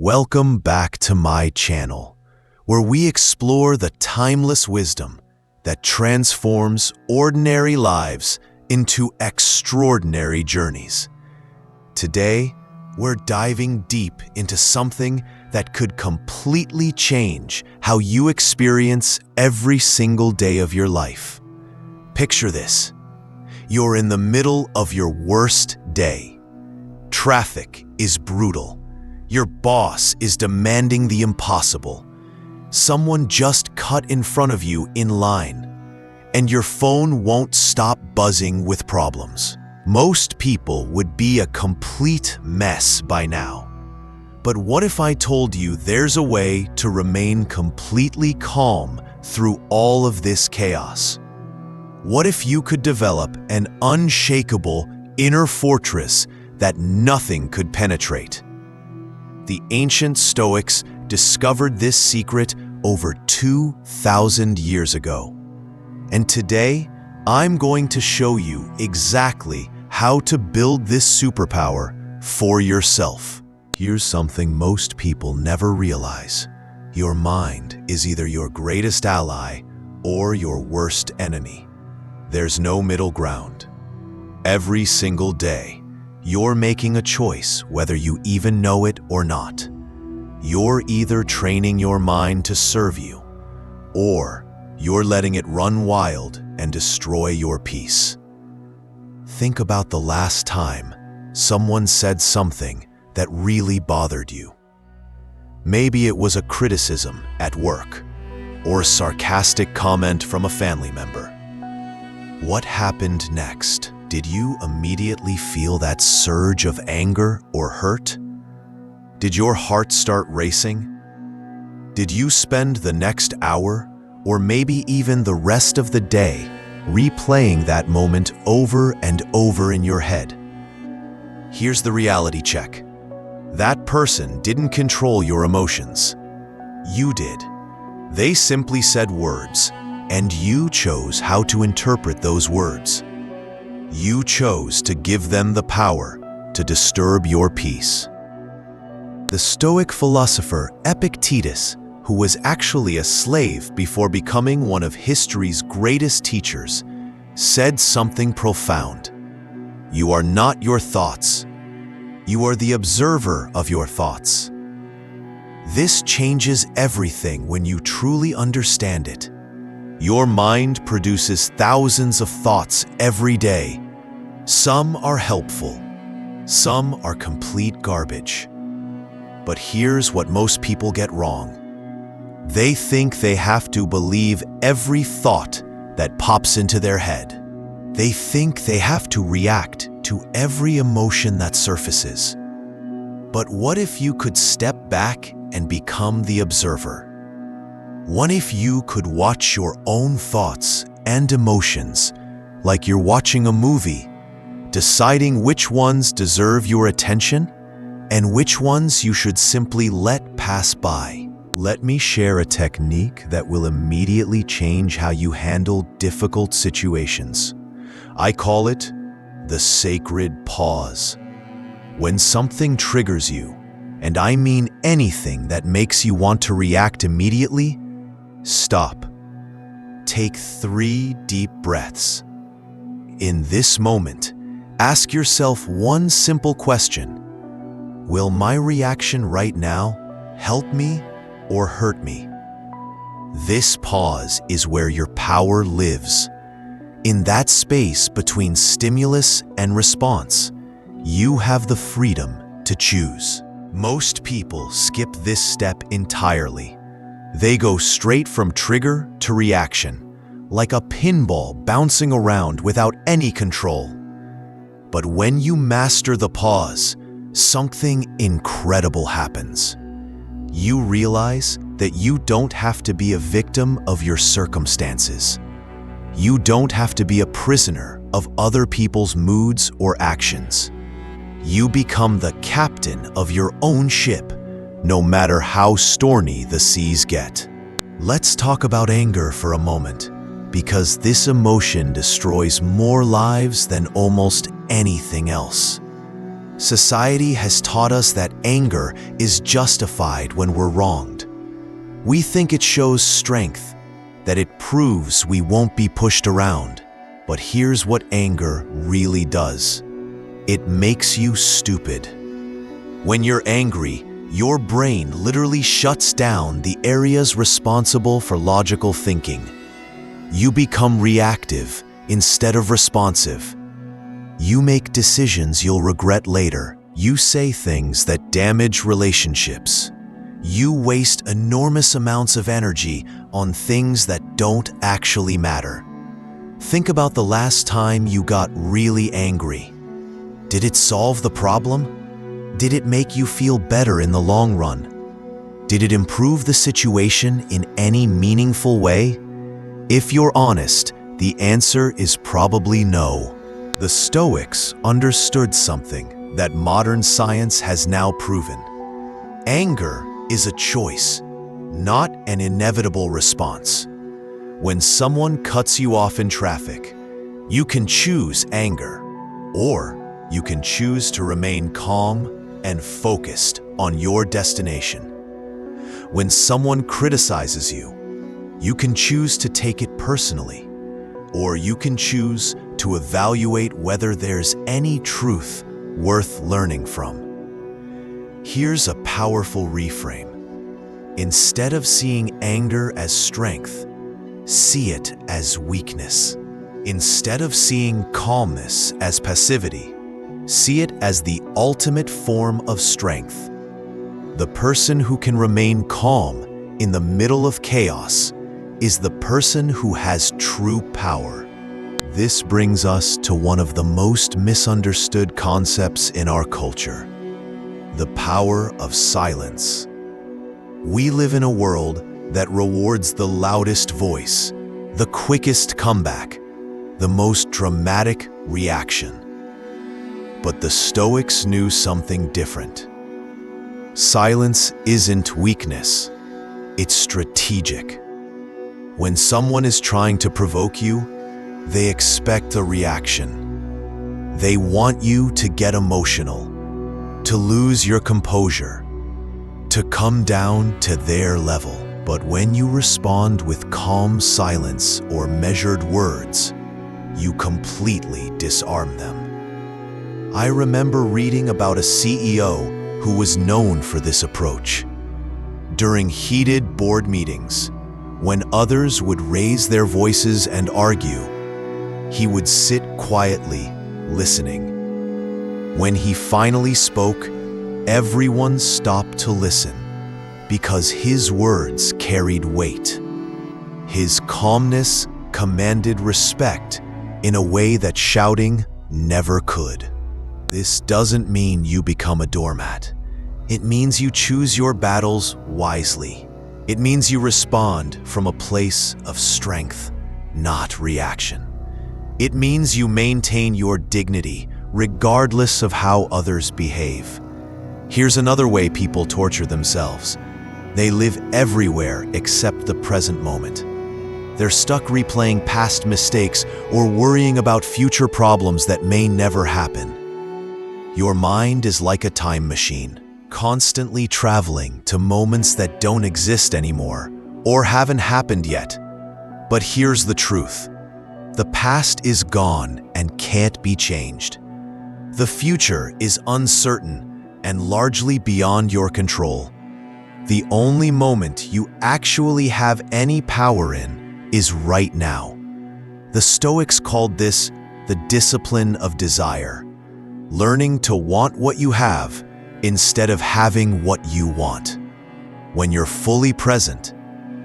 Welcome back to my channel, where we explore the timeless wisdom that transforms ordinary lives into extraordinary journeys. Today, we're diving deep into something that could completely change how you experience every single day of your life. Picture this. You're in the middle of your worst day. Traffic is brutal. Your boss is demanding the impossible. Someone just cut in front of you in line, and your phone won't stop buzzing with problems. Most people would be a complete mess by now. But what if I told you there's a way to remain completely calm through all of this chaos? What if you could develop an unshakable inner fortress that nothing could penetrate? The ancient Stoics discovered this secret over 2,000 years ago. And today, I'm going to show you exactly how to build this superpower for yourself. Here's something most people never realize. Your mind is either your greatest ally or your worst enemy. There's no middle ground. Every single day, you're making a choice whether you even know it or not. You're either training your mind to serve you, or you're letting it run wild and destroy your peace. Think about the last time someone said something that really bothered you. Maybe it was a criticism at work, or a sarcastic comment from a family member. What happened next? Did you immediately feel that surge of anger or hurt? Did your heart start racing? Did you spend the next hour, or maybe even the rest of the day, replaying that moment over and over in your head? Here's the reality check. That person didn't control your emotions. You did. They simply said words, and you chose how to interpret those words. You chose to give them the power to disturb your peace. The Stoic philosopher Epictetus, who was actually a slave before becoming one of history's greatest teachers, said something profound. You are not your thoughts. You are the observer of your thoughts. This changes everything when you truly understand it. Your mind produces thousands of thoughts every day. Some are helpful, some are complete garbage. But here's what most people get wrong. They think they have to believe every thought that pops into their head. They think they have to react to every emotion that surfaces. But what if you could step back and become the observer? What if you could watch your own thoughts and emotions like you're watching a movie, deciding which ones deserve your attention and which ones you should simply let pass by? Let me share a technique that will immediately change how you handle difficult situations. I call it the sacred pause. When something triggers you, and I mean anything that makes you want to react immediately, stop. Take 3 deep breaths. In this moment, ask yourself one simple question. Will my reaction right now help me or hurt me? This pause is where your power lives. In that space between stimulus and response, you have the freedom to choose. Most people skip this step entirely. They go straight from trigger to reaction, like a pinball bouncing around without any control. But when you master the pause, something incredible happens. You realize that you don't have to be a victim of your circumstances. You don't have to be a prisoner of other people's moods or actions. You become the captain of your own ship, no matter how stormy the seas get. Let's talk about anger for a moment, because this emotion destroys more lives than almost anything else. society has taught us that anger is justified when we're wronged. We think it shows strength, that it proves we won't be pushed around. But here's what anger really does. It makes you stupid. When you're angry, your brain literally shuts down the areas responsible for logical thinking. You become reactive instead of responsive. You make decisions you'll regret later. You say things that damage relationships. You waste enormous amounts of energy on things that don't actually matter. Think about the last time you got really angry. Did it solve the problem? Did it make you feel better in the long run? Did it improve the situation in any meaningful way? If you're honest, the answer is probably no. The Stoics understood something that modern science has now proven. Anger is a choice, not an inevitable response. When someone cuts you off in traffic, you can choose anger, or you can choose to remain calm and focused on your destination. When someone criticizes you, you can choose to take it personally, or you can choose to evaluate whether there's any truth worth learning from. Here's a powerful reframe. Instead of seeing anger as strength, see it as weakness. Instead of seeing calmness as passivity, see it as the ultimate form of strength. The person who can remain calm in the middle of chaos is the person who has true power. This brings us to one of the most misunderstood concepts in our culture: the power of silence. We live in a world that rewards the loudest voice, the quickest comeback, the most dramatic reaction. But the Stoics knew something different. Silence isn't weakness, it's strategic. When someone is trying to provoke you, they expect a reaction. They want you to get emotional, to lose your composure, to come down to their level. But when you respond with calm silence or measured words, you completely disarm them. I remember reading about a CEO who was known for this approach. During heated board meetings, when others would raise their voices and argue, he would sit quietly, listening. When he finally spoke, everyone stopped to listen, because his words carried weight. His calmness commanded respect in a way that shouting never could. This doesn't mean you become a doormat. It means you choose your battles wisely. It means you respond from a place of strength, not reaction. It means you maintain your dignity regardless of how others behave. Here's another way people torture themselves. They live everywhere except the present moment. They're stuck replaying past mistakes or worrying about future problems that may never happen. Your mind is like a time machine, constantly traveling to moments that don't exist anymore or haven't happened yet. But here's the truth. The past is gone and can't be changed. The future is uncertain and largely beyond your control. The only moment you actually have any power in is right now. The Stoics called this the discipline of desire, learning to want what you have instead of having what you want. When you're fully present,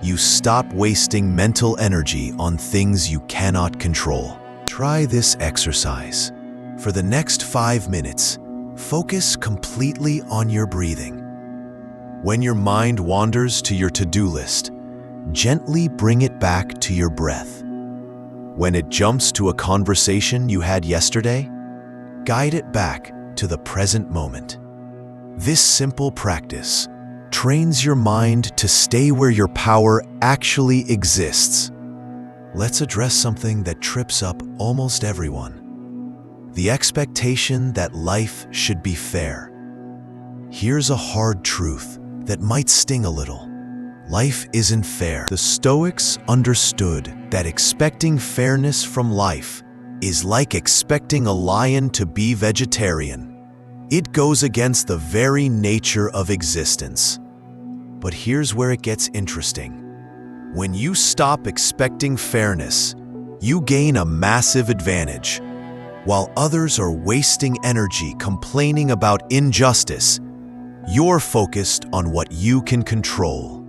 you stop wasting mental energy on things you cannot control. Try this exercise. For the next 5 minutes, focus completely on your breathing. When your mind wanders to your to-do list, gently bring it back to your breath. When it jumps to a conversation you had yesterday, guide it back to the present moment. This simple practice trains your mind to stay where your power actually exists. Let's address something that trips up almost everyone: the expectation that life should be fair. Here's a hard truth that might sting a little. Life isn't fair. The Stoics understood that expecting fairness from life is like expecting a lion to be vegetarian. It goes against the very nature of existence. But here's where it gets interesting. When you stop expecting fairness, you gain a massive advantage. While others are wasting energy complaining about injustice, you're focused on what you can control.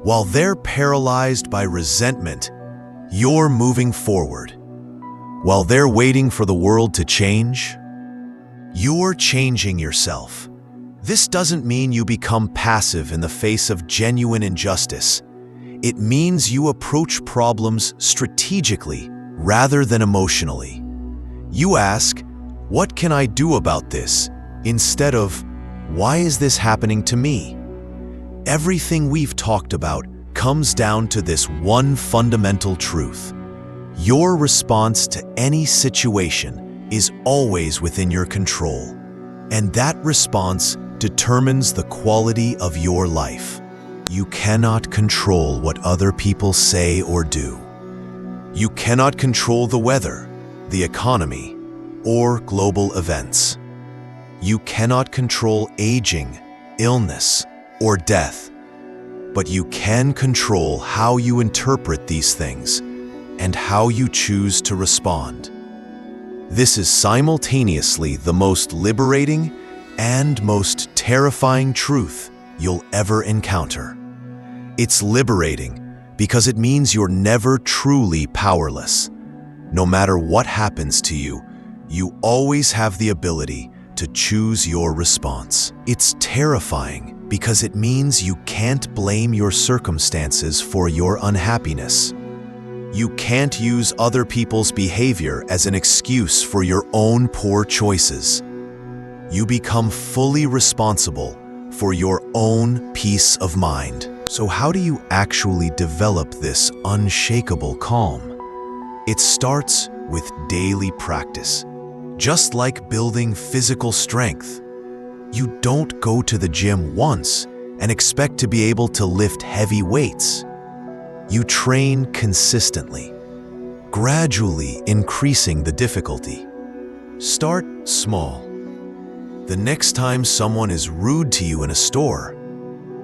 While they're paralyzed by resentment, you're moving forward. While they're waiting for the world to change, you're changing yourself. This doesn't mean you become passive in the face of genuine injustice. It means you approach problems strategically rather than emotionally. You ask, "What can I do about this?" instead of, "Why is this happening to me?" Everything we've talked about comes down to this one fundamental truth. Your response to any situation is always within your control, and that response determines the quality of your life. You cannot control what other people say or do. You cannot control the weather, the economy, or global events. You cannot control aging, illness, or death, but you can control how you interpret these things and how you choose to respond. This is simultaneously the most liberating and most terrifying truth you'll ever encounter. It's liberating because it means you're never truly powerless. No matter what happens to you, you always have the ability to choose your response. It's terrifying because it means you can't blame your circumstances for your unhappiness. You can't use other people's behavior as an excuse for your own poor choices. You become fully responsible for your own peace of mind. So how do you actually develop this unshakable calm? It starts with daily practice. Just like building physical strength, you don't go to the gym once and expect to be able to lift heavy weights. You train consistently, gradually increasing the difficulty. Start small. The next time someone is rude to you in a store,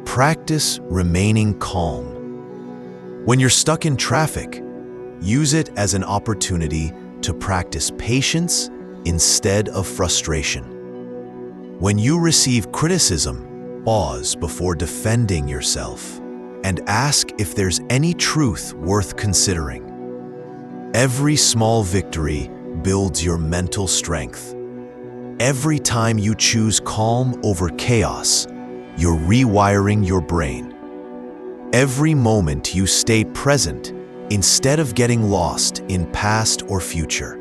practice remaining calm. When you're stuck in traffic, use it as an opportunity to practice patience instead of frustration. When you receive criticism, pause before defending yourself and ask if there's any truth worth considering. Every small victory builds your mental strength. Every time you choose calm over chaos, you're rewiring your brain. Every moment you stay present instead of getting lost in past or future,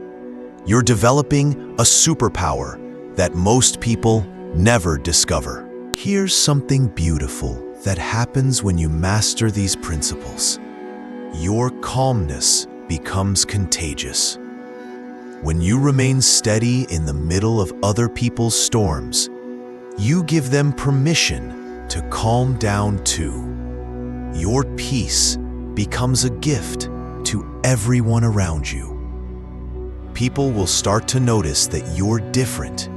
you're developing a superpower that most people never discover. Here's something beautiful that happens when you master these principles. Your calmness becomes contagious. When you remain steady in the middle of other people's storms, you give them permission to calm down too. Your peace becomes a gift to everyone around you. People will start to notice that you're different.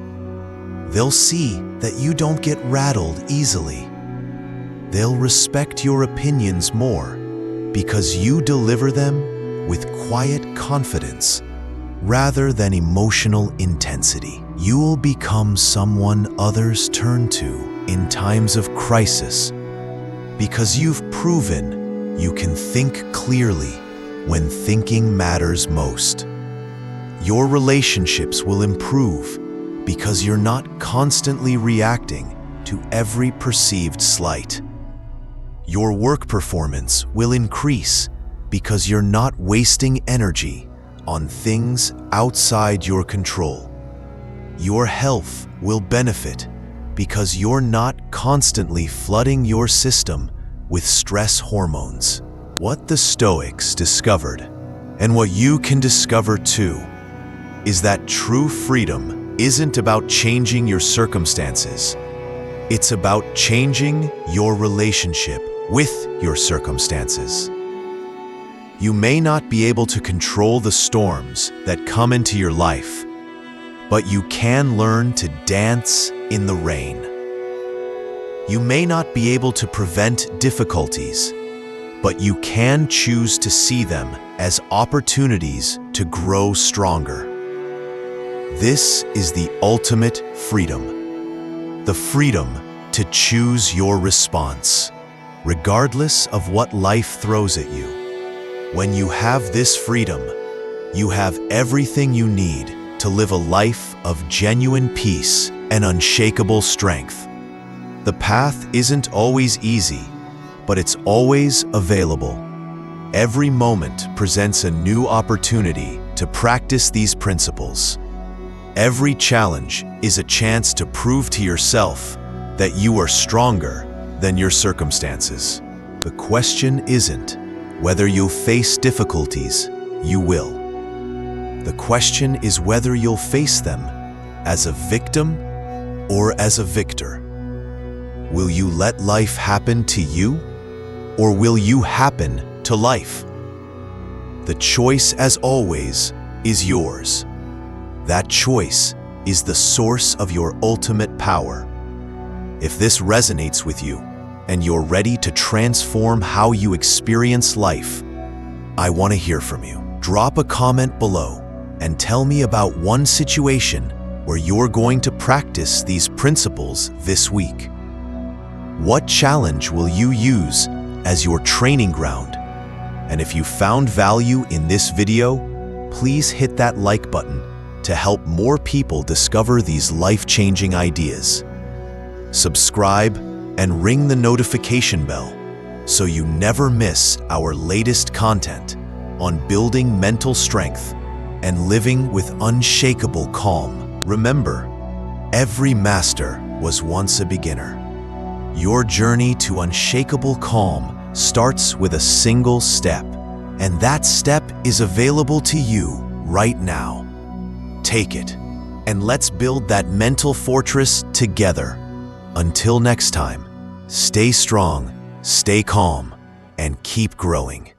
They'll see that you don't get rattled easily. They'll respect your opinions more because you deliver them with quiet confidence rather than emotional intensity. You'll become someone others turn to in times of crisis because you've proven you can think clearly when thinking matters most. Your relationships will improve because you're not constantly reacting to every perceived slight. Your work performance will increase because you're not wasting energy on things outside your control. Your health will benefit because you're not constantly flooding your system with stress hormones. What the Stoics discovered, and what you can discover too, is that true freedom isn't about changing your circumstances. It's about changing your relationship with your circumstances. You may not be able to control the storms that come into your life, but you can learn to dance in the rain. You may not be able to prevent difficulties, but you can choose to see them as opportunities to grow stronger. This is the ultimate freedom. The freedom to choose your response, regardless of what life throws at you. When you have this freedom, you have everything you need to live a life of genuine peace and unshakable strength. The path isn't always easy, but it's always available. Every moment presents a new opportunity to practice these principles. Every challenge is a chance to prove to yourself that you are stronger than your circumstances. The question isn't whether you'll face difficulties, you will. The question is whether you'll face them as a victim or as a victor. Will you let life happen to you, or will you happen to life? The choice, as always, is yours. That choice is the source of your ultimate power. If this resonates with you, and you're ready to transform how you experience life, I want to hear from you. Drop a comment below and tell me about one situation where you're going to practice these principles this week. What challenge will you use as your training ground? And if you found value in this video, please hit that like button to help more people discover these life-changing ideas. Subscribe and ring the notification bell so you never miss our latest content on building mental strength and living with unshakable calm. Remember, every master was once a beginner. Your journey to unshakable calm starts with a single step, and that step is available to you right now. Take it, and let's build that mental fortress together. Until next time, stay strong, stay calm, and keep growing.